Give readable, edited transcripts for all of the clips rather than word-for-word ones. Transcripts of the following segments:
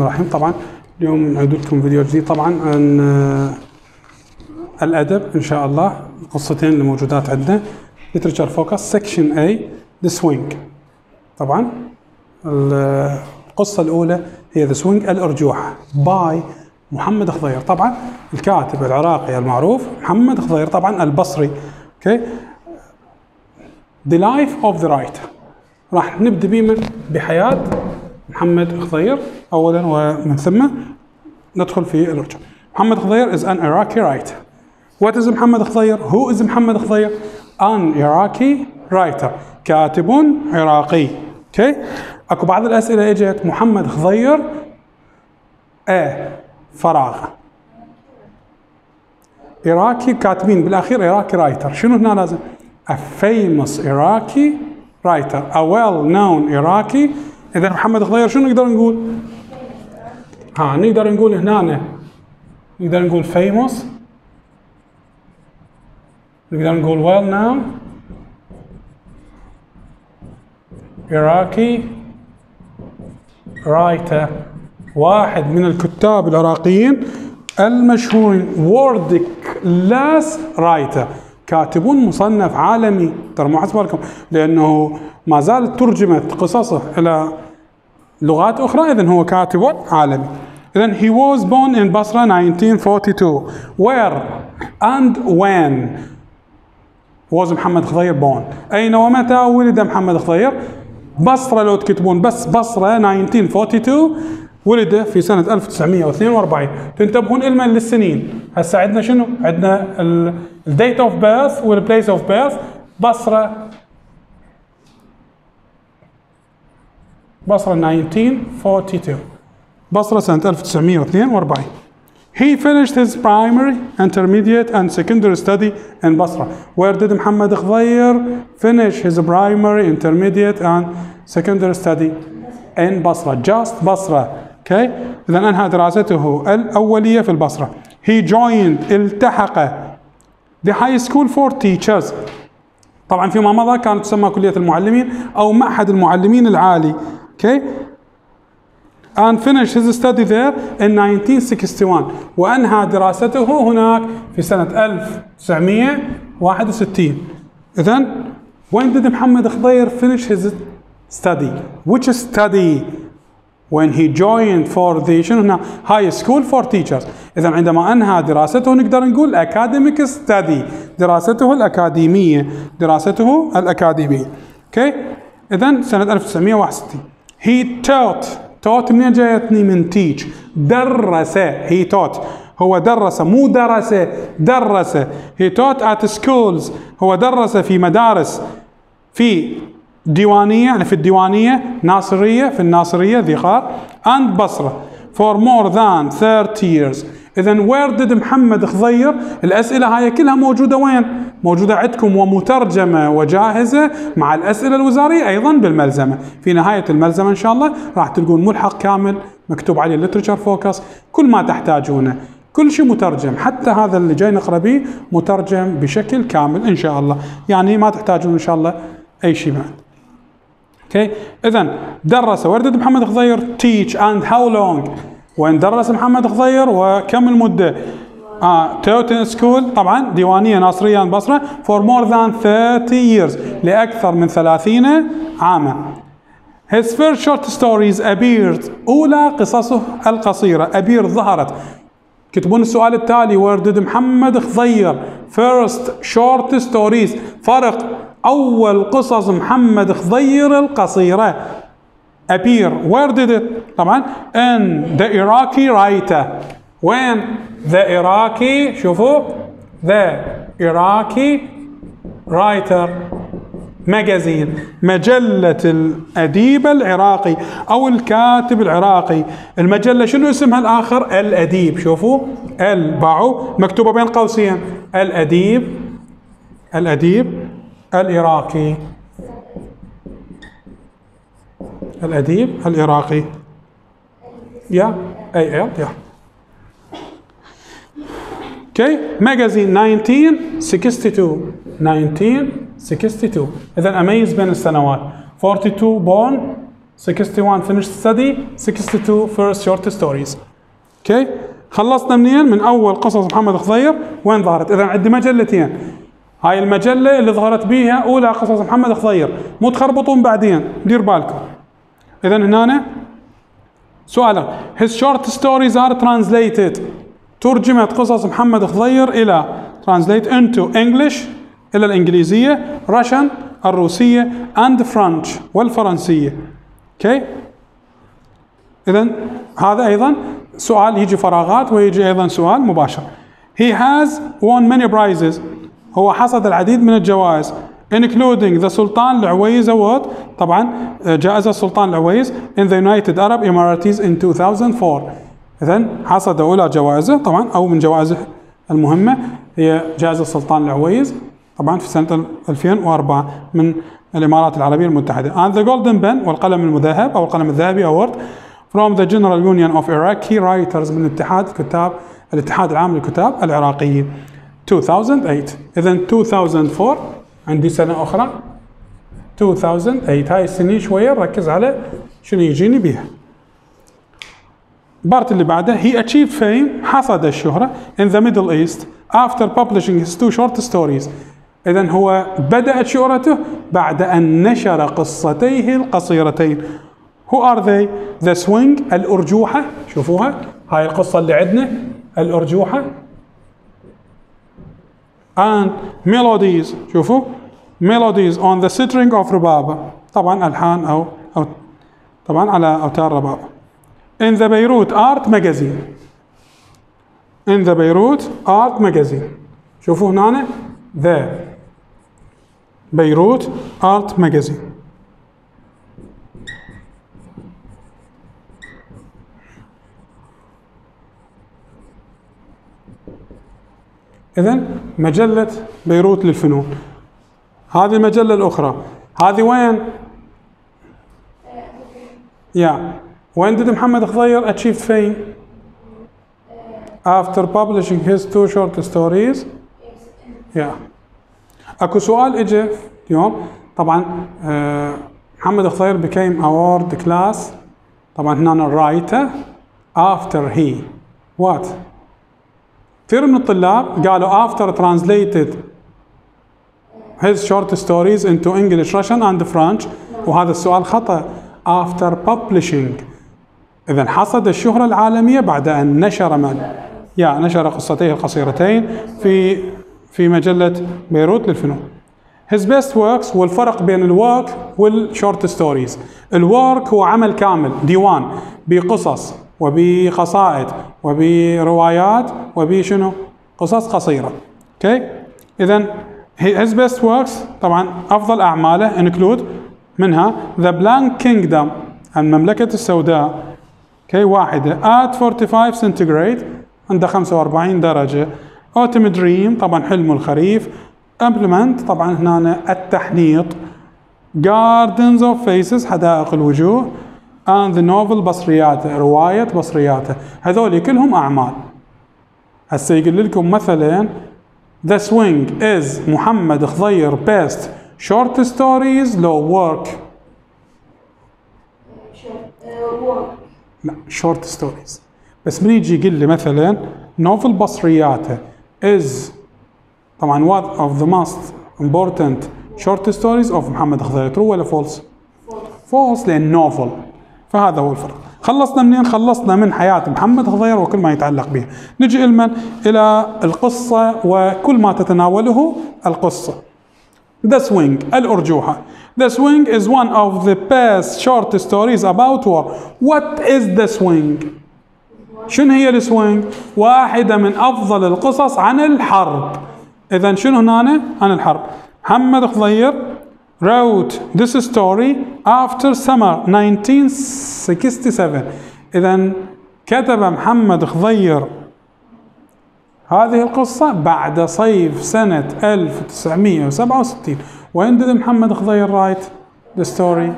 الرحمن الرحيم. طبعا اليوم نعيد لكم فيديو جديد طبعا عن الأدب إن شاء الله. القصتين اللي موجودات عندنا Literature Focus Section A The Swing. طبعا القصة الأولى هي The Swing الارجوحة باي محمد خضير. طبعا الكاتب العراقي المعروف محمد خضير طبعا البصري. اوكي. The Life of the Writer. راح نبدأ بحياة محمد خضير أولا ومن ثم ندخل في الارجوحة. محمد خضير is an Iraqi writer. What is محمد خضير? Who is محمد خضير? An Iraqi writer. كاتب عراقي. اوكي. اكو بعض الأسئلة اجت محمد خضير فراغ عراقي كاتبين بالاخير عراقي رايتر. شنو هنا لازم؟ a famous Iraqi writer, a well-known Iraqi. إذا محمد خضير شنو نقدر نقول؟ نقدر نقول هنا نقدر نقول famous، نقدر نقول well-known Iraqi writer، واحد من الكتاب العراقيين المشهورين. world class writer، كاتب مصنف عالمي. ترى مو حسب لكم لانه ما زالت ترجمت قصصه الى لغات اخرى، اذا هو كاتب عالمي. اذا he was born in Basra 1942. where and when was محمد خضير born؟ اين ومتى ولد محمد خضير؟ بصرة لو تكتبون بس بصرة 1942 ولد في سنة 1942. تنتبهون إلما للسنين. هسه عندنا شنو؟ عندنا الديت اوف بيرث والبليس اوف بيرث. بصرة 1942. بصرة سنة 1942. He finished his primary, intermediate and secondary study in Basra. Where did محمد خضير finish his primary, intermediate and secondary study? In Basra. Just Basra. Okay. إذا أنهى دراسته الأولية في البصرة. He joined التحق the high school for teachers. طبعا فيما مضى كانت تسمى كلية المعلمين أو معهد المعلمين العالي. Okay. And finished his study there in 1961. وأنهى دراسته هناك في سنة 1961. إذن when did محمد خضير finish his study? Which study? When he joined for the شنو هنا high school for teachers. إذن عندما أنهى دراسته نقدر نقول academic study، دراسته الأكاديمية، دراسته الأكاديمية. Okay. إذن سنة 1961. He taught منين جايتني؟ من teach. درس. he taught. هو درس مو درس، درس. he taught at schools. هو درس في مدارس، في ديوانية يعني في الديوانية، ناصرية في الناصرية ذي قار and بصرة for more than 30 years. إذن where did محمد خضير؟ الأسئلة هاي كلها موجودة وين؟ موجودة عندكم ومترجمة وجاهزة مع الأسئلة الوزارية أيضا بالملزمة. في نهاية الملزمة إن شاء الله راح تلقون ملحق كامل مكتوب عليه Literature Focus، كل ما تحتاجونه، كل شيء مترجم، حتى هذا اللي جاي نقرأ به مترجم بشكل كامل إن شاء الله. يعني ما تحتاجون إن شاء الله أي شيء بعد. اوكي. إذن درس where did محمد خضير teach and how long؟ وين درس محمد خضير وكم المدة؟ taught in school طبعا ديوانية ناصرية بصرة for more than 30 years لأكثر من 30 عاما. His first short stories appeared. أولى قصصه القصيرة appeared ظهرت. كتبون السؤال التالي where did محمد خضير first short stories. فرق أول قصص محمد خضير القصيرة appear. where did it؟ طبعا in the Iraqi writer. وين؟ the Iraqi، شوفوا the Iraqi writer magazine، مجلة الأديب العراقي أو الكاتب العراقي. المجلة شنو اسمها الآخر؟ الأديب. شوفوا باعوا مكتوبة بين قوسين الأديب، الأديب العراقي، الأديب العراقي. يا اوكي. ماجازين 1962. إذا أميز بين السنوات. 42 born 61 finished study, 62 first short stories. اوكي خلصنا منين؟ من اول قصص محمد خضير وين ظهرت؟ اذا عندي مجلتين، هاي المجله اللي ظهرت بيها اولى قصص محمد خضير، مو تخربطون بعدين، دير بالكم. اذا هنا سؤال his short stories are translated، ترجمت قصص محمد خضير الى translate into English الى الانجليزيه، Russian الروسيه and French والفرنسيه. اوكي اذا هذا ايضا سؤال يجي فراغات ويجي ايضا سؤال مباشر. he has won many prizes، هو حصد العديد من الجوائز including the سلطان العويز award، طبعا جائزة السلطان العويز in the United Arab Emirates in 2004. إذن حصد أولى جوائزه طبعا أو من جوائزه المهمة هي جائزة السلطان العويز طبعا في سنة 2004 من الإمارات العربية المتحدة. and the golden pen والقلم المذهب أو القلم الذهبي award from the General Union of Iraqi Writers من الاتحاد العام للكتاب العراقيين 2008. إذن 2004 عندي سنة أخرى 2008، هاي السنين شوية نركز على شنو يجيني بيها. البارت اللي بعده he achieved fame، حصد الشهرة in the Middle East after publishing his 2 short stories. إذن هو بدأت شهرته بعد أن نشر قصتيه القصيرتين. who are they؟ the swing الأرجوحة، شوفوها هاي القصة اللي عندنا الأرجوحة and melodies، شوفوا melodies on the string of ربابة، طبعا ألحان أو طبعا على أوتار ربابة. in the Beirut art magazine، in the Beirut art magazine، شوفوا هنا the Beirut art magazine. إذن مجلة بيروت للفنون، هذه المجلة الأخرى، هذه وين؟ when did محمد خضير achieve fame؟ after publishing his 2 short stories. اكو سؤال اجى اليوم طبعا محمد خضير became award class، طبعا هنا writer after he what؟ كثير من الطلاب قالوا after translated his short stories into English, Russian and French، وهذا السؤال خطأ. after publishing، إذا حصد الشهرة العالمية بعد أن نشر قصتيه القصيرتين في مجلة بيروت للفنون. his best works، والفرق بين الورك والشورت ستوريز، الورك هو عمل كامل ديوان بقصص وبقصائد وبروايات وبشنو قصص قصيرة. اوكي إذن his best works طبعا أفضل أعماله include منها the blank kingdom المملكة السوداء، اوكي واحدة at 45 centigrade عند 45 درجة، autumn dream طبعا حلم الخريف، implement طبعا هنا التحنيط، gardens of faces حدائق الوجوه، and the novel بصرياته رواية بصرياته. هذول كلهم أعمال. هسه يقول لكم مثلا the swing is محمد خضير best short stories لو work؟ لا short stories. بس من يجي يقول لي مثلا novel بصرياته is طبعا one of the most important short stories of محمد خضير، true ولا false؟ false لأن novel. فهذا هو الفرق. خلصنا منين؟ خلصنا من حياة محمد خضير وكل ما يتعلق به. نجي إلى القصة وكل ما تتناوله القصة. The Swing الأرجوحة. The Swing is one of the best short stories about war. What is the Swing؟ شنو هي السوينج؟ واحدة من أفضل القصص عن الحرب. إذا شنو هنا؟ عن الحرب. محمد خضير wrote this story after summer 1967. إذا كتب محمد خضير هذه القصة بعد صيف سنة 1967. وين did محمد خضير write the story؟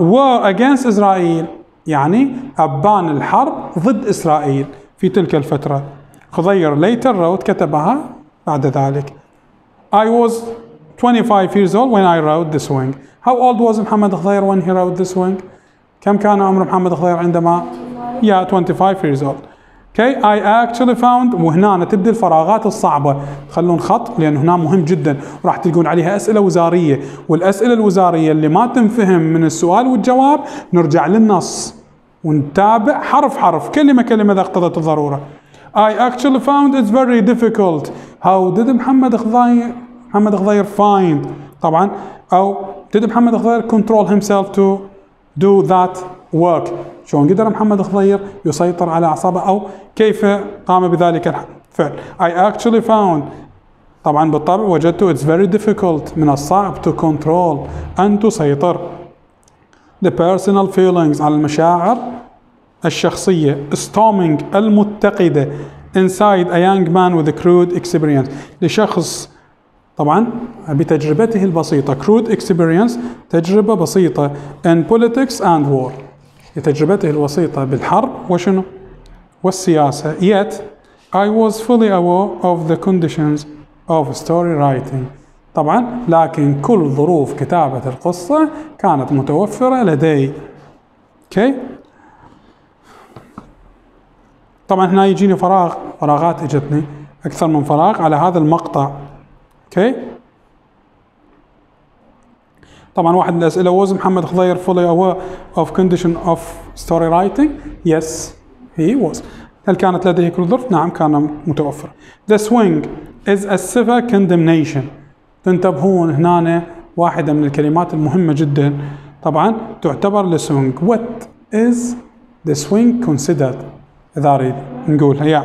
war against إسرائيل، يعني أبان الحرب ضد إسرائيل في تلك الفترة. خضير later wrote كتبها بعد ذلك I was 25 years old when I wrote The Swing. How old was محمد خضير when he wrote The Swing? كم كان عمر محمد خضير عندما 25 years old. Okay, I actually found. وهنا تبدي الفراغات الصعبة، خلون خط لأن هنا مهم جدا وراح تلقون عليها أسئلة وزارية، والأسئلة الوزارية اللي ما تنفهم من السؤال والجواب نرجع للنص ونتابع حرف حرف كلمة كلمة إذا اقتضت الضرورة. I actually found it's very difficult. How did محمد خضير find طبعا، أو did محمد خضير control himself to do that work. شلون قدر محمد خضير يسيطر على أعصابه، أو كيف قام بذلك الفعل. I actually found طبعا بالطبع وجدته it's very difficult من الصعب to control أن تسيطر the personal feelings على المشاعر الشخصية storming المتقدة inside a young man with a crude experience لشخص طبعا بتجربته البسيطة crude experience تجربة بسيطة in politics and war لتجربته البسيطة بالحرب وشنو والسياسة. Yet I was fully aware of the conditions of story writing طبعا لكن كل ظروف كتابة القصة كانت متوفرة لدي. okay. طبعا هنا يجيني فراغات اجتني اكثر من فراغ على هذا المقطع. اوكي طبعا واحد من الاسئله was محمد خضير fully aware of condition of story writing. yes he was. هل كانت لديه كل ظرف؟ نعم كان متوفر. the swing is a severe condemnation. تنتبهون هنا واحده من الكلمات المهمه جدا طبعا تعتبر لسوينج. what is the swing considered؟ إذا أريد نقولها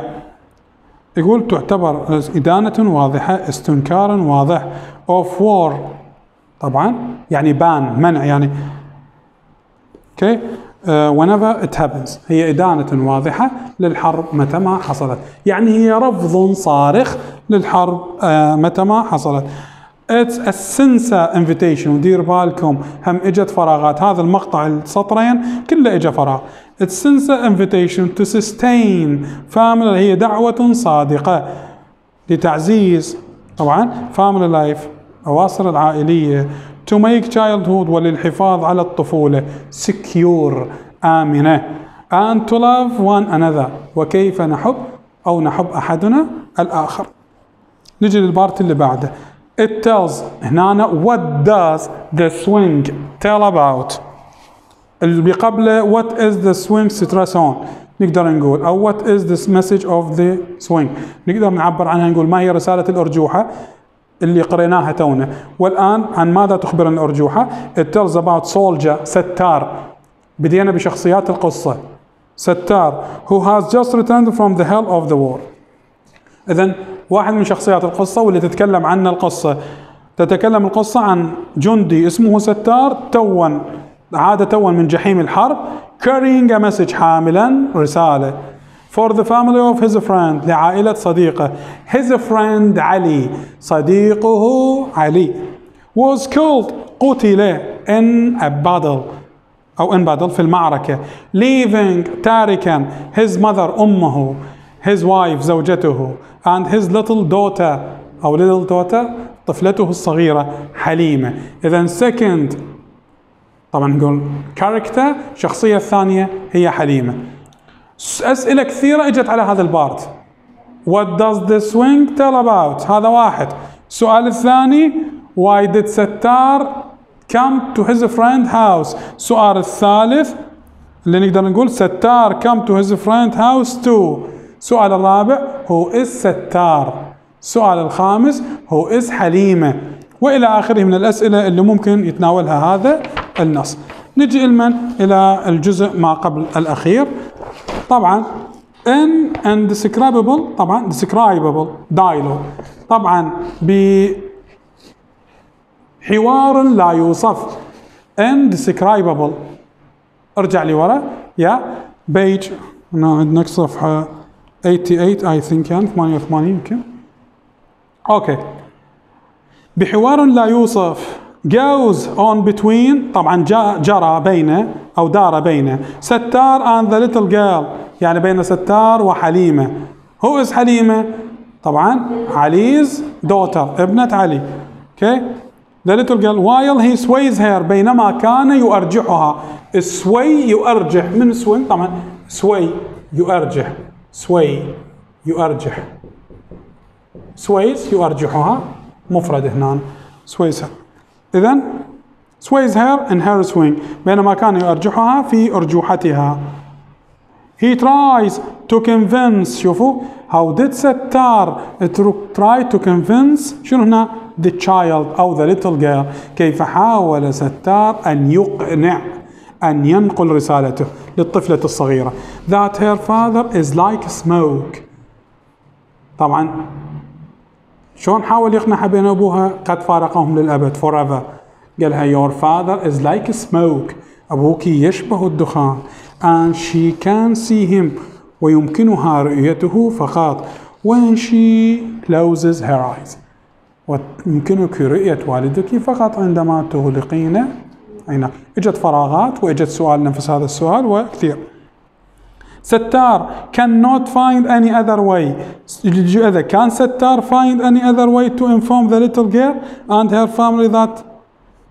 يقول تعتبر إدانة واضحة استنكار واضح of war طبعا يعني ban منع يعني okay. whenever it happens هي إدانة واضحة للحرب متى ما حصلت، يعني هي رفض صارخ للحرب متى ما حصلت. It's a sincere invitation. ودير بالكم هم اجت فراغات، هذا المقطع السطرين كله اجى فراغ. It's sincere invitation to sustain family هي دعوة صادقة لتعزيز طبعا family life أواصر العائلية to make childhood وللحفاظ على الطفولة secure آمنة and to love one another وكيف نحب أو نحب أحدنا الآخر. نجي للبارت اللي بعده. It tells هنا what does the swing tell about. اللي قبله what is the swing stress on نقدر نقول، أو what is this message of the swing نقدر نعبر عنها نقول ما هي رسالة الأرجوحة اللي قريناها تونا. والآن عن ماذا تخبرنا الأرجوحة؟ It tells about soldier ستار. بدينا بشخصيات القصة. ستار who has just returned from the hell of the war. إذن واحد من شخصيات القصة واللي تتكلم عن القصة، تتكلم القصة عن جندي اسمه ستار عاد من جحيم الحرب carrying a message حاملا رسالة for the family of his friend لعائلة صديقه. his friend علي صديقه علي was killed قتل in a battle أو in battle في المعركة leaving تاركا his mother أمه his wife زوجته and his little daughter أو little daughter طفلته الصغيرة حليمة. إذن second طبعا نقول character شخصية الثانية هي حليمة. أسئلة كثيرة اجت على هذا البارت. what does the swing tell about؟ هذا واحد. السؤال الثاني why did ستار come to his friend house؟ السؤال الثالث اللي نقدر نقول ستار come to his friend house too. السؤال الرابع who is ستار. السؤال الخامس who is حليمة، وإلى آخره من الأسئلة اللي ممكن يتناولها هذا النص. نجي إلى الجزء ما قبل الأخير. طبعا indescribable طبعا describable dialogue طبعا بحوار لا يوصف indescribable. ارجع لي ورا يا page عندك صفحة 88 I think يعني 88 يمكن. اوكي بحوار لا يوصف goes on between طبعا جرى بين أو دار بين ستار and the little girl يعني بين ستار وحليمة. who is حليمة؟ طبعا علي's daughter ابنة علي. Okay. The little girl while he sways her بينما كان يؤرجحها. sway يؤرجح من swing طبعا sway يؤرجح sway يؤرجح sways يؤرجحها مفرد هنا sways her. إذن sways her in her swing بينما كان يؤرجحها في أرجوحتها. He tries to convince. شوفوا how did ستار try to convince شنو هنا the child أو the little girl. كيف حاول ستار أن يقنع أن ينقل رسالته للطفلة الصغيرة that her father is like smoke. طبعا شلون حاول يقنعها بأن أبوها قد فارقهم للأبد forever. قالها your father is like smoke. أبوك يشبه الدخان and she can see him ويمكنها رؤيته فقط when she closes her eyes. ويمكنك رؤية والدك فقط عندما تغلقين عينك. اجت فراغات واجت سؤال نفس هذا السؤال وكثير. ستار cannot find any other way. إذا كان ستار find any other way to inform the little girl and her family that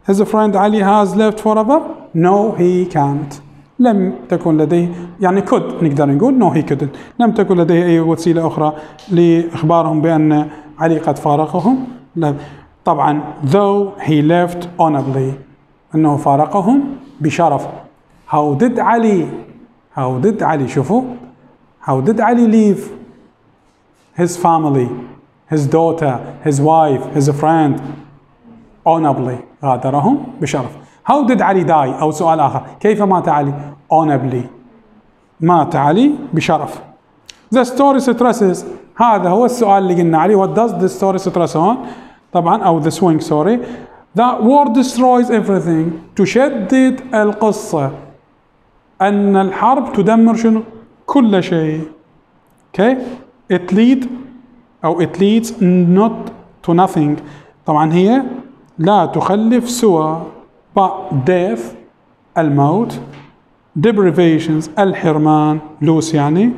his friend Ali has left forever. No he can't. لم تكن لديه يعني could نقدر نقول no he couldn't. لم تكن لديه أي وسيلة أخرى لإخبارهم بأن علي قد فارقهم. لا. طبعا though he left honorably أنه فارقهم بشرف. how did علي شوفوا how did علي leave his family, his daughter, his wife, his friend honorably. غادرهم بشرف. how did علي die أو سؤال آخر كيف مات علي honorably. مات علي بشرف. the story stresses. هذا هو السؤال اللي قلنا عليه what does the story stress on طبعا أو the swing sorry. that war destroys everything. تشدد القصة أن الحرب تدمر شنو كل شيء. okay it leads not to nothing. طبعا هي لا تخلف سوى but death الموت deprivations الحرمان lose يعني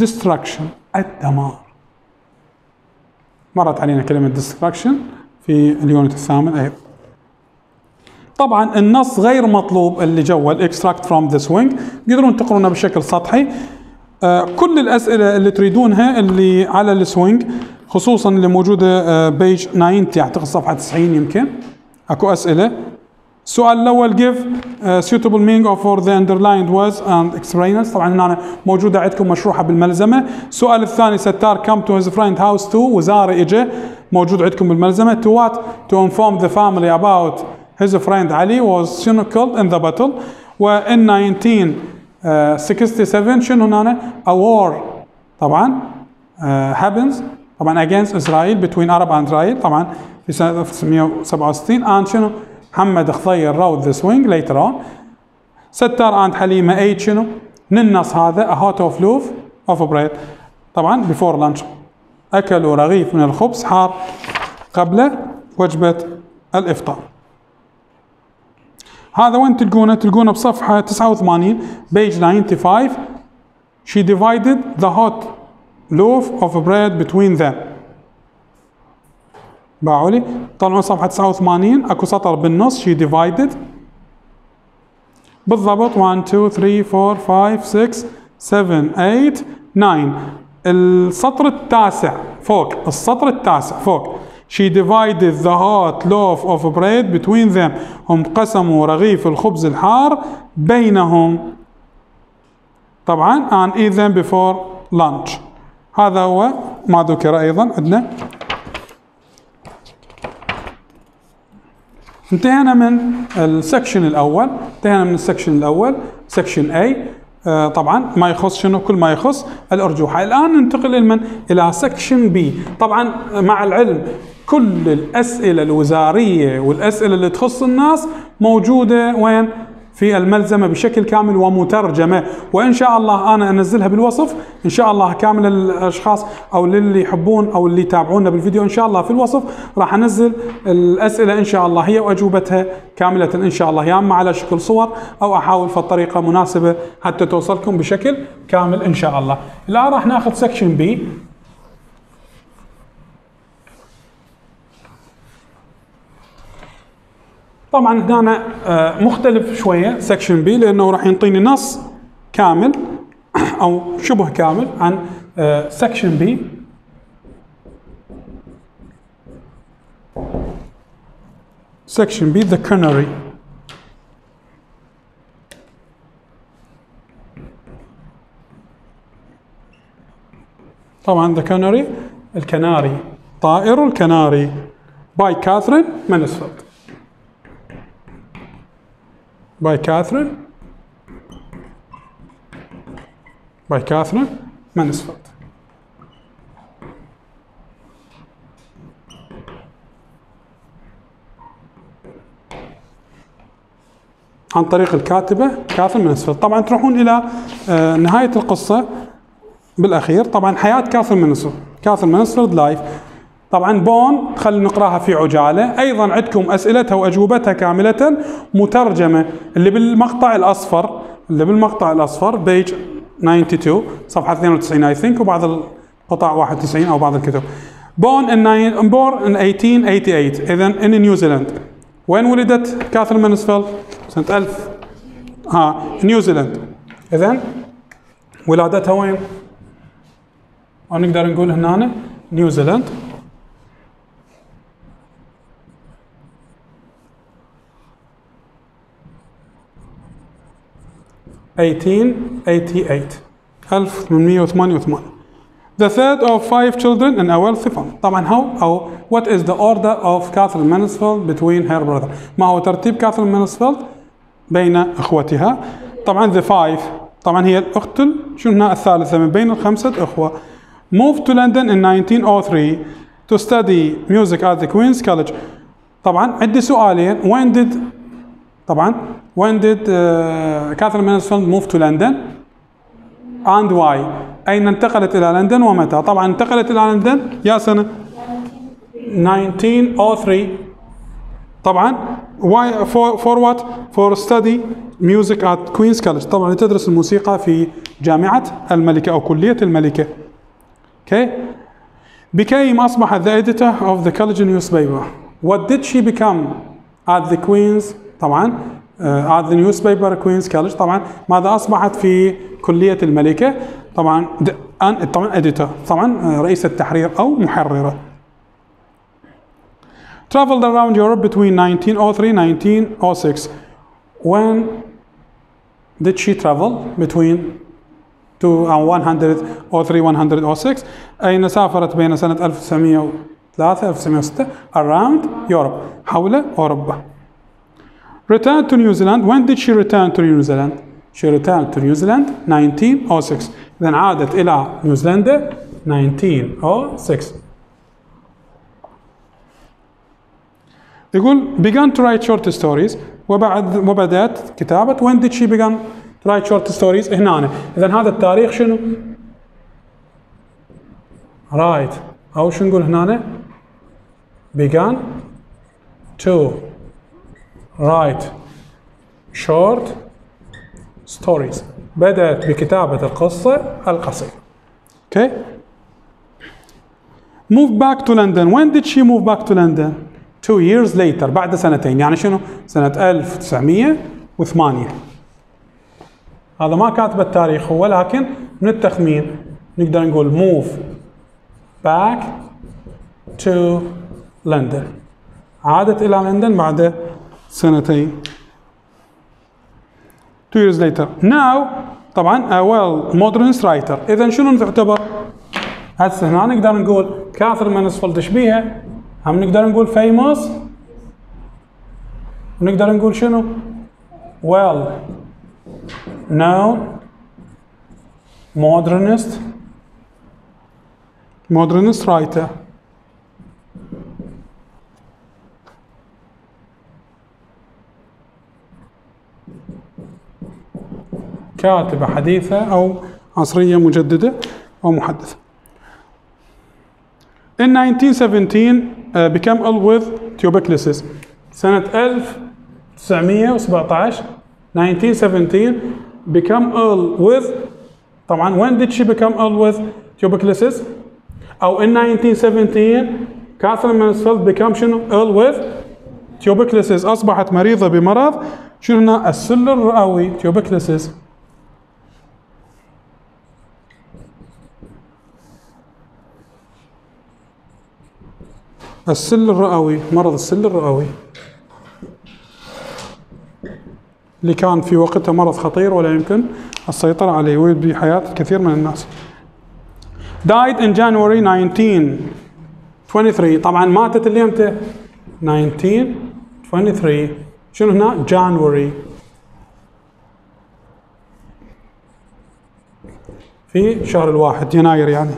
destruction الدمار. مرت علينا كلمة destruction في اليونت الثامن أيضا. طبعا النص غير مطلوب اللي جوا الاكستراكت فروم ذا سوينج تقدرون تقرونه بشكل سطحي. كل الأسئلة اللي تريدونها اللي على السوينج خصوصا اللي موجودة بيج 90 أعتقد صفحة 90 يمكن أكو أسئلة. السؤال الأول give suitable meaning of for the underlined words and explainers. طبعا هنا موجودة عندكم مشروحة بالملزمة. السؤال الثاني ستار come to his friend house to وزارة إجا موجود عندكم بالملزمة. to what to inform the family about his friend Ali was killed in the battle. وإن 1967 شنو هنا a war طبعا happens طبعا against Israel between Arab and Israel طبعا في سنة 1967 and شنو محمد خضير wrote the swing later on. ستار and حليمة ate شنو ننص هذا a hot of loaf of bread طبعا before lunch أكلوا رغيف من الخبز حار قبل وجبة الإفطار. هذا وين تلقونه بصفحة 89 page 95. she divided the hot loaf of bread between them. باعوا لي طلعوا صفحة 89 اكو سطر بالنص she divided بالضبط 1 2 3 4 5 6 7 8 9 السطر التاسع فوق السطر التاسع فوق she divided the hot loaf of bread between them. هم قسموا رغيف الخبز الحار بينهم طبعا and eat them before lunch. هذا هو ما ذكر أيضا عندنا. انتهينا من السكشن الأول سكشن A. طبعا ما يخص شنو كل ما يخص الأرجوحة. الآن ننتقل إلى سكشن B. طبعا مع العلم كل الأسئلة الوزارية والأسئلة اللي تخص الناس موجودة وين في الملزمة بشكل كامل ومترجمة. وإن شاء الله أنا أنزلها بالوصف إن شاء الله كامل الأشخاص أو اللي يحبون أو اللي يتابعونا بالفيديو إن شاء الله في الوصف راح أنزل الأسئلة إن شاء الله هي وأجوبتها كاملة إن شاء الله يا إما على شكل صور أو أحاول في طريقة مناسبة حتى توصلكم بشكل كامل إن شاء الله. الآن راح ناخذ سكشن B. طبعا هنا مختلف شويه سكشن بي لانه راح ينطيني نص كامل او شبه كامل عن سكشن بي. سكشن بي ذا كناري. طبعا ذا كناري الكناري، طائر الكناري باي كاثرين مانيسفيلد. باي كاثرين مانيسفيلد. عن طريق الكاتبة كاثرين مانيسفيلد. طبعا تروحون إلى نهاية القصة بالأخير. طبعا حياة كاثرين مانيسفيلد لايف. طبعا بون خلينا نقراها في عجالة. أيضا عندكم أسئلتها وأجوبتها كاملة مترجمة اللي بالمقطع الأصفر بيج 92 صفحة 92 I think، وبعض القطع 91 أو بعض الكتب. born in 1888 إذن in نيوزيلاند. وين ولدت كاثرين مانيسفيلد؟ سنة 1000 نيوزيلاند. إذن ولادتها وين؟ أو نقدر نقول هنا نيوزيلاند. $1888. The third of 5 children in a wealthy family. طبعا what is the order of Catherine Mansfield between her brother؟ ما هو ترتيب كاثرين مانيسفيلد بين اخوتها؟ طبعا the 5 طبعا هي الاخت شنو الثالثة من بين الخمسة اخوة. moved to London in 1903 to study music at the Queen's College. طبعا عندي سؤالين. when did كاثرين مانيسفيلد move to London and why؟ أين انتقلت إلى لندن ومتى؟ طبعا انتقلت إلى لندن يا سنة 1903. طبعا why for what؟ for study music at Queen's College. طبعا لتدرس الموسيقى في جامعة الملكة أو كلية الملكة. Okay. became أصبحت the editor of the college newspaper. What did she become at the Queen's؟ طبعا at the newspaper Queen's College. طبعا ماذا أصبحت في كلية الملكة؟ طبعا editor، طبعا رئيسة تحرير أو محررة. traveled around Europe between 1903 and 1906. When did she travel between 106 أين سافرت بين سنة 1903 1906 around Europe حول أوروبا. returned to New Zealand. When did she return to New Zealand؟ she returned to New Zealand 1906. إذن عادت إلى نيوزيلندا 1906. يقول began to write short stories وبدأت كتابة. when did she begin to write short stories؟ هنا إذن هذا التاريخ شنو؟ write أو شو نقول هنا؟ began to write short stories. بدأت بكتابة القصة القصيرة. Okay. move back to London. when did she move back to London؟ 2 years later بعد سنتين. يعني شنو؟ سنة 1908. هذا ما كاتب التاريخ هو، لكن من التخمين نقدر نقول move back to London. عادت إلى لندن بعد سنتين. 2 years later. now طبعا a well modernist writer. إذا شنو تعتبر؟ هسه هنا نقدر نقول كاثرين مانيسفيلد ايش بيها؟ هم نقدر نقول famous ونقدر نقول شنو؟ well known modernist writer. كاتبة حديثة أو عصرية مجددة أو محدثة. In 1917 became ill with tuberculosis. سنة 1917 1917 become ill with. طبعا when did she become ill with tuberculosis؟ أو in 1917 كاثرين مانيسفيلد become شنو؟ ill with tuberculosis أصبحت مريضة بمرض شنو هنا؟ السل الرئوي. tuberculosis السل الرئوي، مرض السل الرئوي اللي كان في وقتها مرض خطير ولا يمكن السيطرة عليه ويبدي حياة الكثير من الناس. died in January 1923. طبعا ماتت اللي امتى؟ 1923. شنو هنا؟ January، في شهر الواحد، يناير يعني.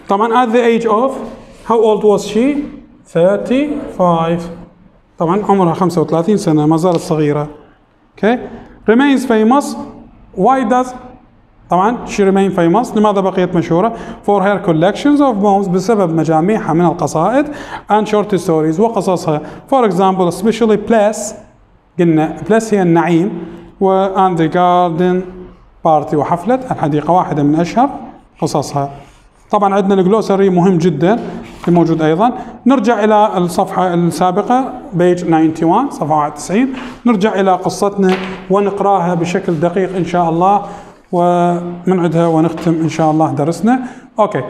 طبعا at the age of how old was she؟ 35. طبعا عمرها 35 سنة، ما زالت صغيرة. okay remains famous. why does طبعا she remained famous، لماذا بقيت مشهورة؟ for her collections of poems، بسبب مجاميعها من القصائد and short stories، وقصصها. for example especially Place، قلنا Place هي النعيم، و and the garden party، وحفلة الحديقة، واحدة من أشهر قصصها. طبعا عندنا الجلوسري مهم جدا موجود أيضا. نرجع إلى الصفحة السابقة بيج 91 صفحة 91، نرجع إلى قصتنا ونقراها بشكل دقيق إن شاء الله، ونعدها ونختم إن شاء الله درسنا. أوكي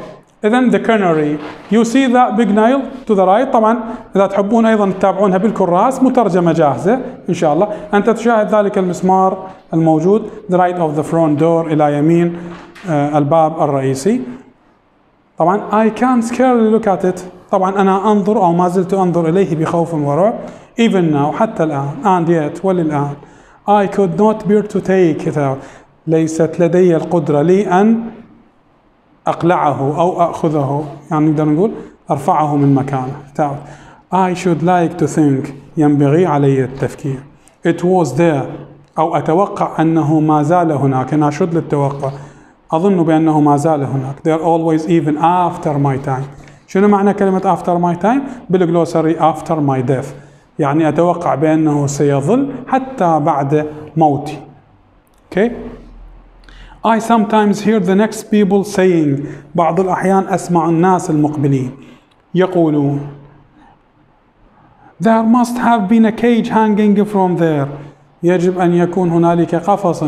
إذن the canary you see that big nail to the right. طبعا إذا تحبون أيضا تتابعونها بالكراس مترجمة جاهزة إن شاء الله. أنت تشاهد ذلك المسمار الموجود the right of the front door، إلى يمين الباب الرئيسي. طبعا I can scarcely look at it. طبعا أنا أنظر أو ما زلت أنظر إليه بخوف ورعب. even now حتى الآن and yet وللآن I could not bear to take it out. ليست لدي القدرة لي أن أقلعه أو أخذه، يعني نقدر نقول أرفعه من مكانه. I should like to think، ينبغي علي التفكير. it was there، أو أتوقع أنه ما زال هناك. أنا أشد للتوقع، أظن بأنه ما زال هناك. they're always even after my time. شنو معنى كلمة after my time؟ بالجلوسري after my death، يعني أتوقع بأنه سيظل حتى بعد موتي. okay I sometimes hear the next people saying، بعض الأحيان أسمع الناس المقبلين يقولون there must have been a cage hanging from there، يجب أن يكون هنالك قفص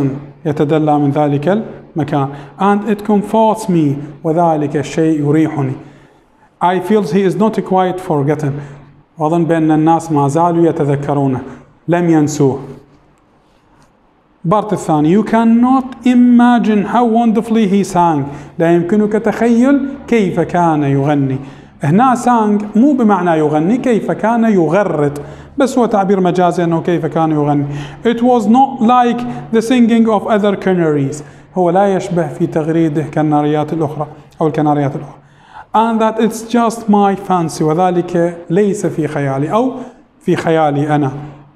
يتدلى من ذلك المكان. and it comforts me، وذلك الشيء يريحني. I feel he is not quite forgotten، وأظن بأن الناس ما زالوا يتذكرونه، لم ينسوه. بارت الثاني you cannot imagine how wonderfully he sang، لا يمكنك تخيل كيف كان يغني. هنا sang مو بمعنى يغني، كيف كان يغرد، بس هو تعبير مجازي أنه كيف كان يغني. it was not like the singing of other canaries، هو لا يشبه في تغريده كالناريات الأخرى أو الكناريات الأخرى. and that it's just my fancy، وذلك ليس في خيالي أو في خيالي أنا،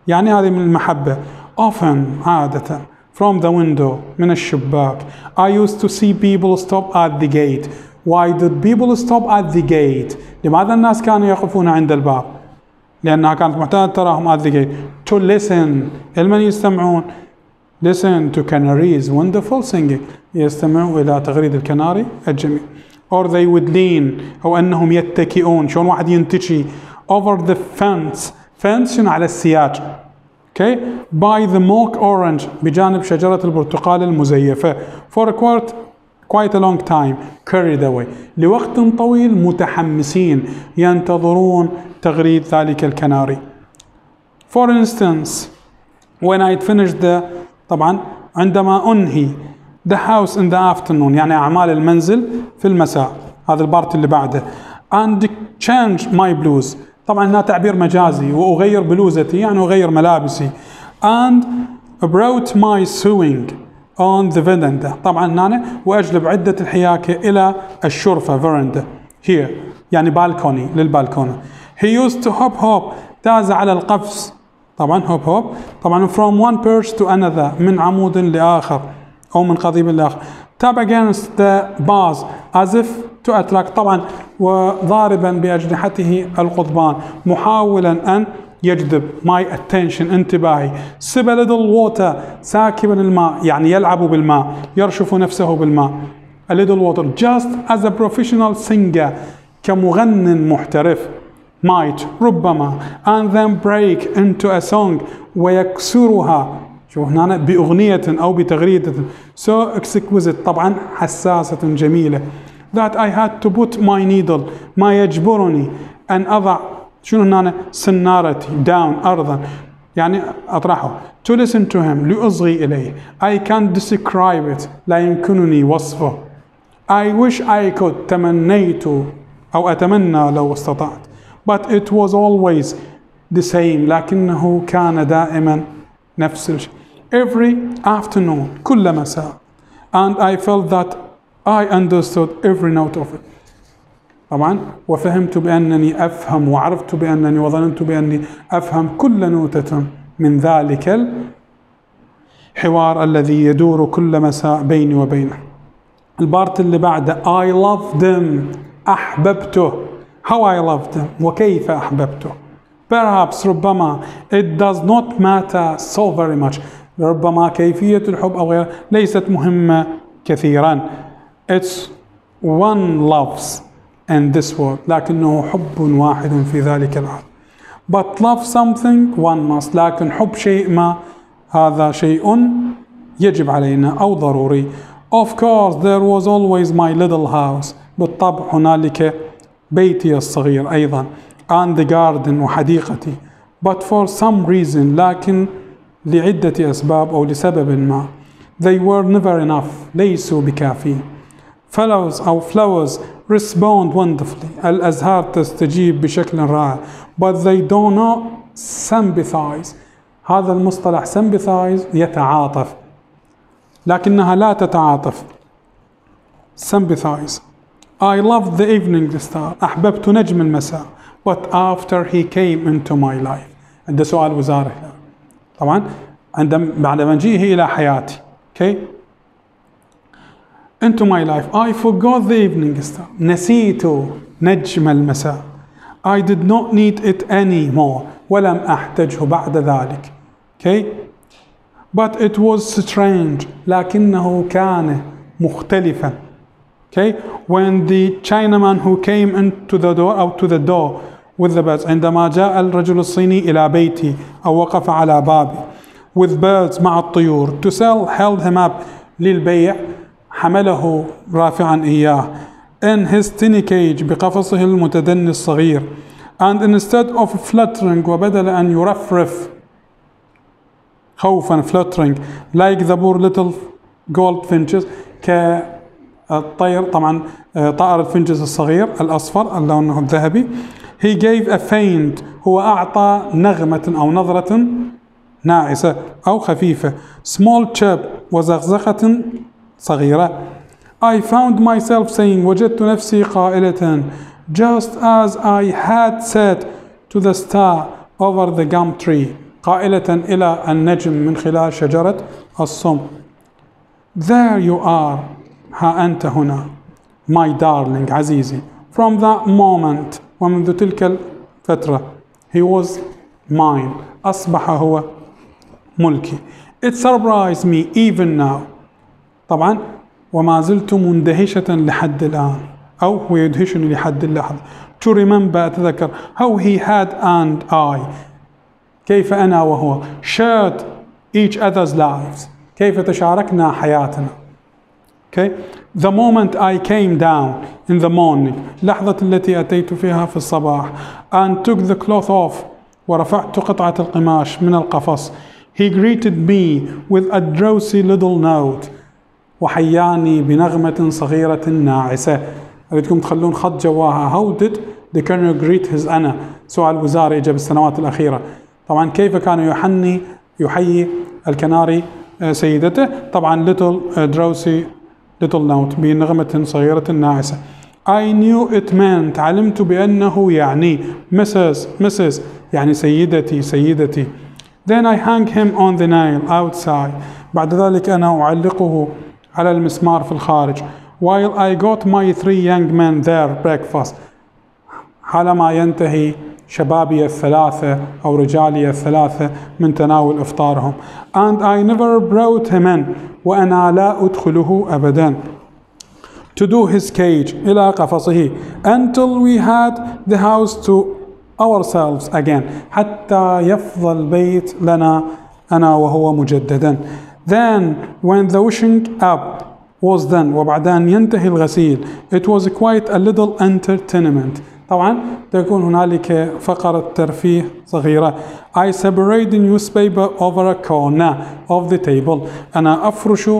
يعني هذه من المحبة. often عادة from the window من الشباك I used to see people stop at the gate. why did people stop at the gate؟ لماذا الناس كانوا يقفون عند الباب؟ لأنها كانت معتادة تراهم at the gate to listen، لمن يستمعون؟ listen to canaries wonderful singing، يستمعوا إلى تغريد الكناري الجميل. or they would lean، أو أنهم يتكئون، شلون واحد ينتشي over the fence على السياج. okay by the mock orange، بجانب شجرة البرتقال المزيفة. for quite a long time carried away، لوقت طويل متحمسين ينتظرون تغريد ذلك الكناري. for instance when I finished طبعا عندما أنهي the house in the afternoon، يعني أعمال المنزل في المساء، هذا البارت اللي بعده. and change my blues، طبعا هنا تعبير مجازي، وأغير بلوزتي يعني أغير ملابسي. and brought my sewing on the veranda، طبعا هنا وأجلب عدة الحياكة إلى الشرفة veranda here، يعني بالكوني للبالكونة. he used to hop تاز على القفز، طبعا hop طبعا from one perch to another، من عمود لآخر أو من قضيب لآخر. tap against the bars as if to attract، طبعا وضاربا بأجنحته القضبان محاولا أن يجذب my attention انتباهي. sip a little water، ساكبا الماء يعني يلعب بالماء، يرشف نفسه بالماء. a little water just as a professional singer، كمغن محترف. might ربما and then break into a song ويكسرها. شو هنا بأغنية أو بتغريدة so exquisite طبعا حساسة جميلة that I had to put my needle ما يجبرني أن أضع شنو هنا سنارتي down أرضا يعني أطرحه to listen to him لأصغي إليه. I can't describe it لا يمكنني وصفه. I wish I could تمنيت أو أتمنى لو استطعت but it was always the same لكنه كان دائما نفس الشيء. Every afternoon كل مساء and I felt that I understood every note of it. طبعا وفهمت بأنني أفهم وعرفت بأنني وظننت بأني أفهم كل نوتة من ذلك الحوار الذي يدور كل مساء بيني وبينه. البارت اللي بعده I loved him أحببته. How I loved him وكيف أحببته. Perhaps ربما it does not matter so very much. ربما كيفية الحب أو غيره ليست مهمة كثيرا. It's one loves in this world لكنه حب واحد في ذلك العالم. But love something one must لكن حب شيء ما هذا شيء يجب علينا أو ضروري. Of course there was always my little house بالطبع هنالك بيتي الصغير أيضا and the garden وحديقتي but for some reason لكن لعدة أسباب أو لسبب ما they were never enough ليسوا بكافيين. flowers respond wonderfully الأزهار تستجيب بشكل رائع but they do not sympathize. هذا المصطلح sympathize يتعاطف لكنها لا تتعاطف. sympathize. I loved the evening star أحببت نجم المساء but after he came into my life. عنده سؤال وزاري طبعا بعد مجيئه إلى حياتي okay into my life I forgot the evening star نسيت نجم المساء. I did not need it anymore ولم أحتجه بعد ذلك okay but it was strange لكنه كان مختلفا okay when the Chinaman who came into the door أو to the door with the birds عندما جاء الرجل الصيني إلى بيتي أو وقف على بابي with birds مع الطيور to sell held him up للبيع حمله رافعا إياه in his tiny cage بقفصه المتدني الصغير and instead of fluttering وبدل أن يرفرف خوفا fluttering like the poor little goldfinches كالطير طبعا طائر الفنجز الصغير الأصفر اللون الذهبي he gave a faint هو أعطى نغمة أو نظرة ناعسة أو خفيفة small chirp وزغزغة صغيرة. I found myself saying وجدت نفسي قائلة just as I had said to the star over the gum tree قائلة إلى النجم من خلال شجرة الصم there you are ها أنت هنا my darling عزيزي from that moment ومنذ تلك الفترة he was mine أصبح هو ملكي. It surprised me even now طبعا وما زلت مندهشة لحد الآن أو هو يدهشني لحد اللحظة to remember أتذكر how he had and I كيف أنا وهو shared each other's lives كيف تشاركنا حياتنا okay the moment I came down in the morning لحظة التي أتيت فيها في الصباح and took the cloth off ورفعت قطعة القماش من القفص he greeted me with a drowsy little note وحياني بنغمة صغيرة ناعسة. أريدكم تخلون خط جواها how did the colonel greet his أنا سؤال وزاري إجا بالسنوات الأخيرة طبعا كيف كان يحيي الكناري سيدته طبعا little drowsy little note بنغمة صغيرة ناعسة. I knew it meant علمت بأنه يعني Mrs. يعني سيدتي. Then I hung him on the nail outside بعد ذلك أنا أعلقه على المسمار في الخارج while I got my 3 young men their breakfast حالما ينتهي شبابي الثلاثة أو رجالي الثلاثة من تناول إفطارهم and I never brought him in وأنا لا أدخله أبدا to do his cage إلى قفصه until we had the house to ourselves again حتى يفضى البيت لنا أنا وهو مجددا. Then when the washing up was done وبعدين ينتهي الغسيل it was quite a little entertainment. طبعا تكون هنالك فقرة ترفيه صغيرة. I separate the newspaper over a corner of the table. أنا أفرش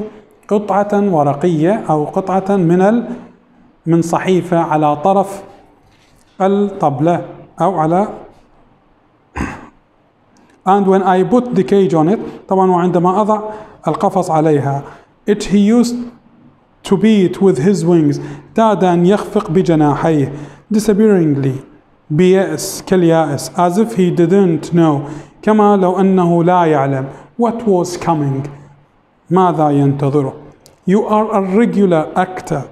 قطعة ورقية أو قطعة من صحيفة على طرف الطبلة أو على and when I put the cage on it طبعا وعندما أضع القفص عليها he used to beat with his wings اعتاد أن يخفق بجناحيه disappearingly بيأس كاليائس as if he didn't know كما لو أنه لا يعلم what was coming ماذا ينتظره. You are a regular actor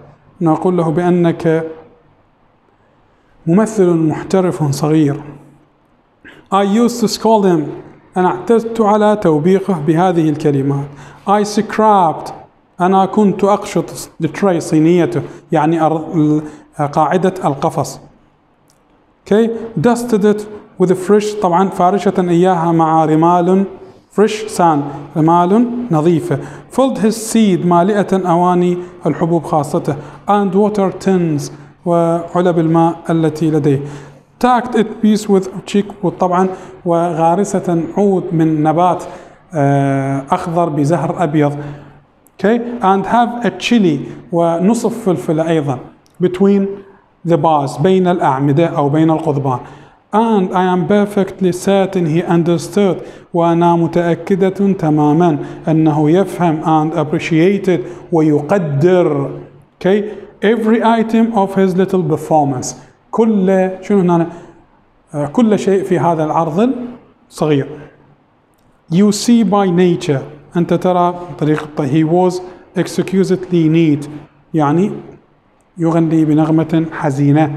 نقول له بأنك ممثل محترف صغير. I used to scold him أنا اعتدت على توبيخه بهذه الكلمات. I scrapped أنا كنت أقشط the tray صينيته يعني قاعدة القفص. Okay. Dusted it with a fresh طبعا فارشة إياها مع رمال fresh sand رمال نظيفة. Filled his seed مالئة أواني الحبوب خاصته and water tins وعلب الماء التي لديه. Tacked it piece with chick وطبعا وغارسة عود من نبات أخضر بزهر أبيض. Okay. And have a chili ونصف فلفل أيضا between the bars بين الأعمدة أو بين القضبان. And I am perfectly certain he understood وأنا متأكدة تماما أنه يفهم and appreciated ويقدر okay every item of his little performance كل شنو هنا كل شيء في هذا العرض الصغير. You see by nature أنت ترى طريقة he was exquisitely neat يعني يغني بنغمة حزينة.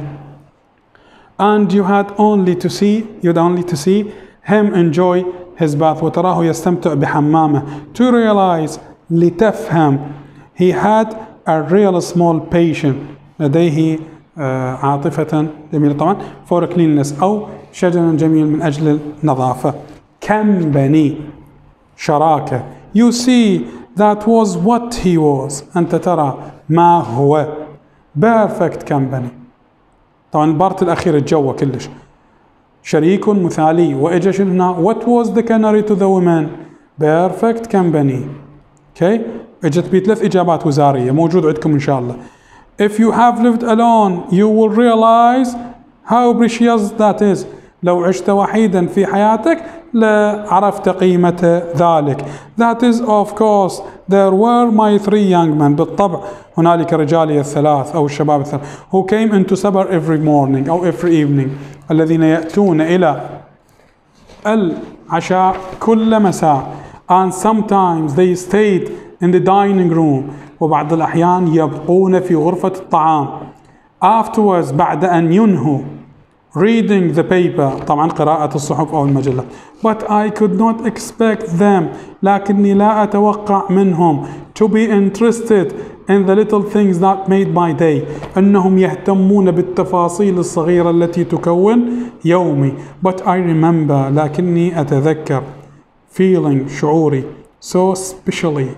And you had only to see him enjoy his bath وتراه يستمتع بحمامه. To realize لتفهم he had a real small passion لديه عاطفة جميلة طبعا for cleanliness أو شجن جميل من أجل النظافة. Company شراكة. You see that was what he was أنت ترى ما هو. Perfect company طبعا البارت الأخير الجوة كلش شريك مثالي وإجا شنو هنا what was the canary to the woman perfect company. okay إجت بثلاث إجابات وزارية موجود عندكم إن شاء الله. If you have lived alone you will realize how precious that is. لو عشت وحيدا في حياتك لعرفت قيمة ذلك. That is of course there were my 3 young men بالطبع هنالك رجالي الثلاث أو الشباب الثلاث who came into supper every morning أو every evening الذين يأتون إلى العشاء كل مساء. And sometimes they stayed in the dining room وبعض الأحيان يبقون في غرفة الطعام. Afterwards بعد أن ينهوا reading the paper طبعا قراءة الصحف أو المجلة. But I could not expect them لكني لا أتوقع منهم to be interested in the little things that made my day أنهم يهتمون بالتفاصيل الصغيرة التي تكون يومي. But I remember لكني أتذكر feeling شعوري so especially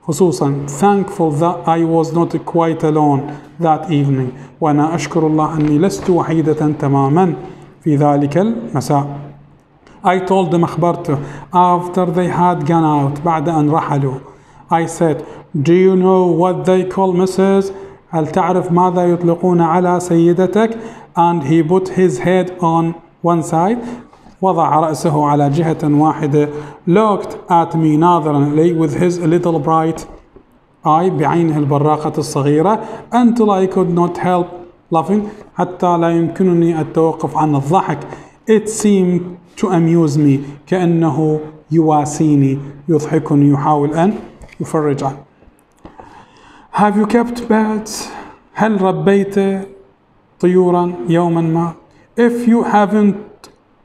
خصوصا thankful that I was not quite alone that evening وأنا أشكر الله أني لست وحيدة تماما في ذلك المساء. I told them أخبرته after they had gone out بعد أن رحلوا. I said do you know what they call Mrs. هل تعرف ماذا يطلقون على سيدتك. And he put his head on one side وضع رأسه على جهة واحدة. Looked at me ناظرا إلي with his little bright eye بعينه البراقة الصغيرة until I could not help laughing حتى لا يمكنني التوقف عن الضحك. It seemed to amuse me كأنه يواسيني يضحكني يحاول أن يفرج عنه. Have you kept birds؟ هل ربيت طيورا يوما ما؟ If you haven't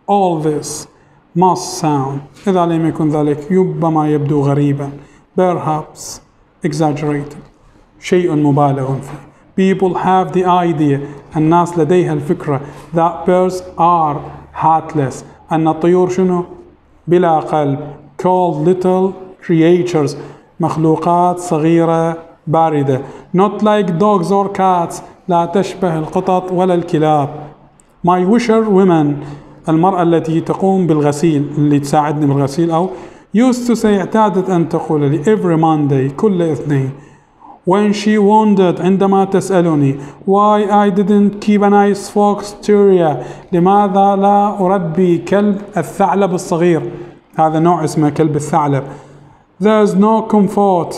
all this must sound إذا لم يكن ذلك ربما يبدو غريبا perhaps exaggerated شيء مبالغ فيه People have the idea. الناس لديها الفكرة that birds are heartless. أن الطيور شنو؟ بلا قلب. Called little creatures. مخلوقات صغيرة باردة. Not like dogs or cats. لا تشبه القطط ولا الكلاب. My washerwoman. المرأة التي تقوم بالغسيل اللي تساعدني بالغسيل أو used to say اعتادت أن تقول لي every Monday كل اثنين when she wondered عندما تسألني why I didn't keep a nice fox terrier لماذا لا أربي كلب الثعلب الصغير هذا نوع اسمه كلب الثعلب there's no comfort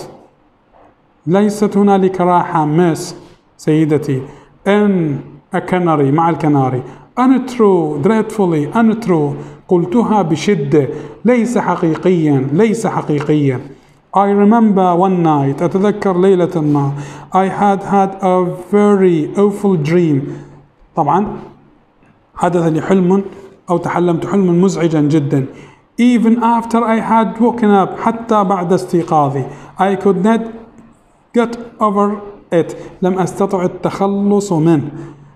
ليست هنالك راحة miss سيدتي in a canary مع الكناري untrue dreadfully untrue قلتها بشدة ليس حقيقيا ليس حقيقيا I remember one night أتذكر ليلة ما I had a very awful dream طبعا حدث لي حلم أو تحلمت حلما مزعجا جدا even after I had woken up حتى بعد استيقاظي I could not get over it لم أستطع التخلص منه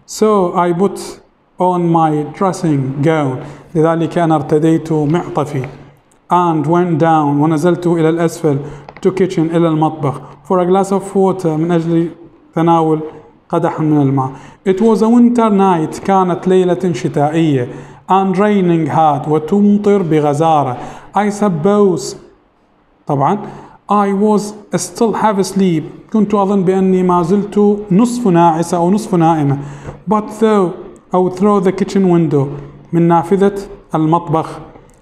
so I put on my dressing gown لذلك أنا ارتديت معطفي and went down ونزلت إلى الأسفل to kitchen إلى المطبخ for a glass of water من أجل تناول قدح من الماء it was a winter night كانت ليلة شتائية and raining hard وتمطر بغزارة I suppose طبعا I was still half asleep كنت أظن بأني ما زلت نصف ناعسة أو نصف نائمة but through the kitchen window من نافذة المطبخ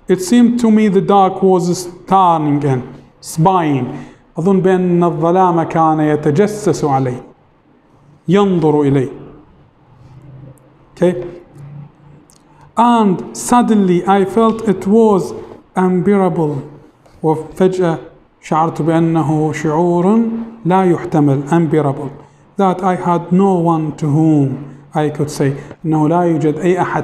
it seemed to me the dark was staring and spying أظن بأن الظلام كان يتجسس علي ينظر إلي okay and suddenly I felt it was unbearable وفجأة شعرت بأنه شعور لا يحتمل unbearable that I had no one to whom I could say أنه لا يوجد أي أحد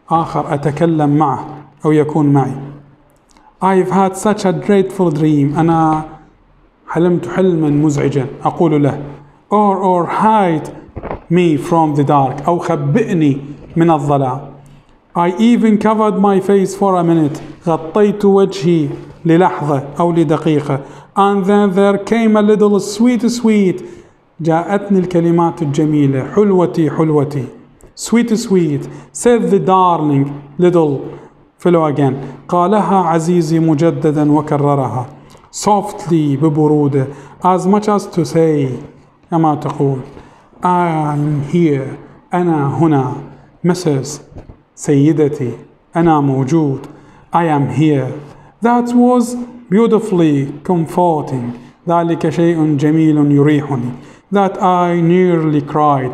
آخر أتكلم معه أو يكون معي I've had such a dreadful dream أنا حلمت حلما مزعجا أقول له or hide me from the dark أو خبئني من الظلام I even covered my face for a minute غطيت وجهي للحظة أو لدقيقة and then there came a little sweet جاءتني الكلمات الجميلة حلوتي حلوتي sweet said the darling little fellow again قالها عزيزي مجددا وكررها softly ببرودة as much as to say كما تقول I'm here أنا هنا Mrs. سيدتي أنا موجود I am here that was beautifully comforting ذلك شيء جميل يريحني that I nearly cried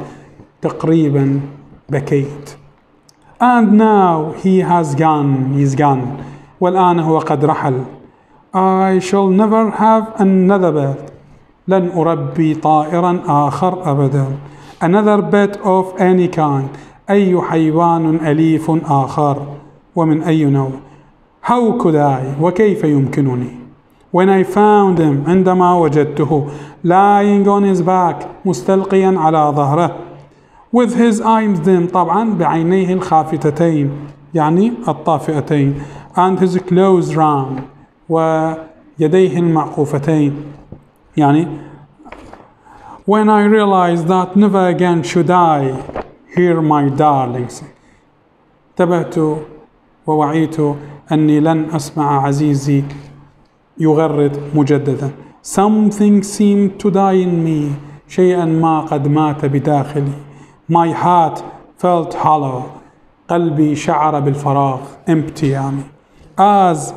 تقريبا بكيت and now he's gone والآن هو قد رحل I shall never have another bird لن أربي طائرا آخر أبدا another pet of any kind أي حيوان أليف آخر ومن أي نوع how could I وكيف يمكنني when I found him عندما وجدته lying on his back مستلقيا على ظهره with his eyes dim طبعا بعينيه الخافتتين يعني الطافئتين and his clothes round ويديه المعقوفتين يعني when I realized that never again should I hear my darling sing انتبهت ووعيت أني لن أسمع عزيزي يغرد مجددا something seemed to die in me شيئا ما قد مات بداخلي my heart felt hollow قلبي شعر بالفراغ empty يعني as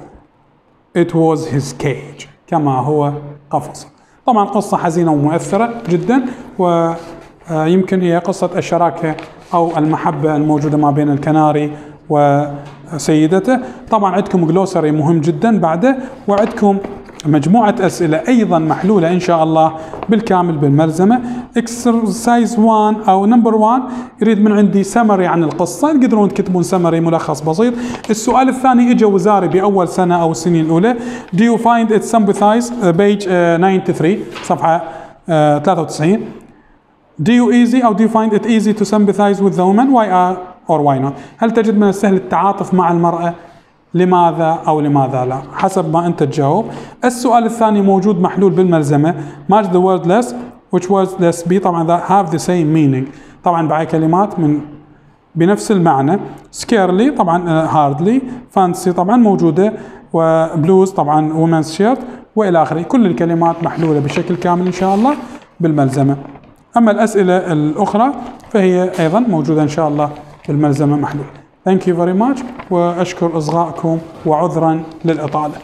it was his cage كما هو قفص طبعا قصة حزينة ومؤثرة جدا ويمكن هي قصة الشراكة أو المحبة الموجودة ما بين الكناري وسيدته طبعا عندكم جلوسري مهم جدا بعده وعندكم مجموعة أسئلة أيضا محلولة إن شاء الله بالكامل بالملزمة exercise 1 أو number 1 يريد من عندي سمري عن القصة تقدرون تكتبون سمري ملخص بسيط السؤال الثاني إجا وزاري بأول سنة أو السنين الأولى do you find it sympathize page 93 صفحة 93 Do you easy أو do you find it easy to sympathize with the woman? Why or why not? هل تجد من السهل التعاطف مع المرأة؟ لماذا أو لماذا لا؟ حسب ما أنت تجاوب. السؤال الثاني موجود محلول بالملزمة. match the word less which was less be طبعا that have the same meaning. طبعا بعي كلمات من بنفس المعنى. scarily طبعا hardly. fancy طبعا موجودة. وبلوز طبعا women's shirt وإلى آخره. كل الكلمات محلولة بشكل كامل إن شاء الله بالملزمة. أما الأسئلة الأخرى فهي أيضا موجودة إن شاء الله بالملزمة محلول. Thank you very much وأشكر إصغائكم وعذرا للإطالة.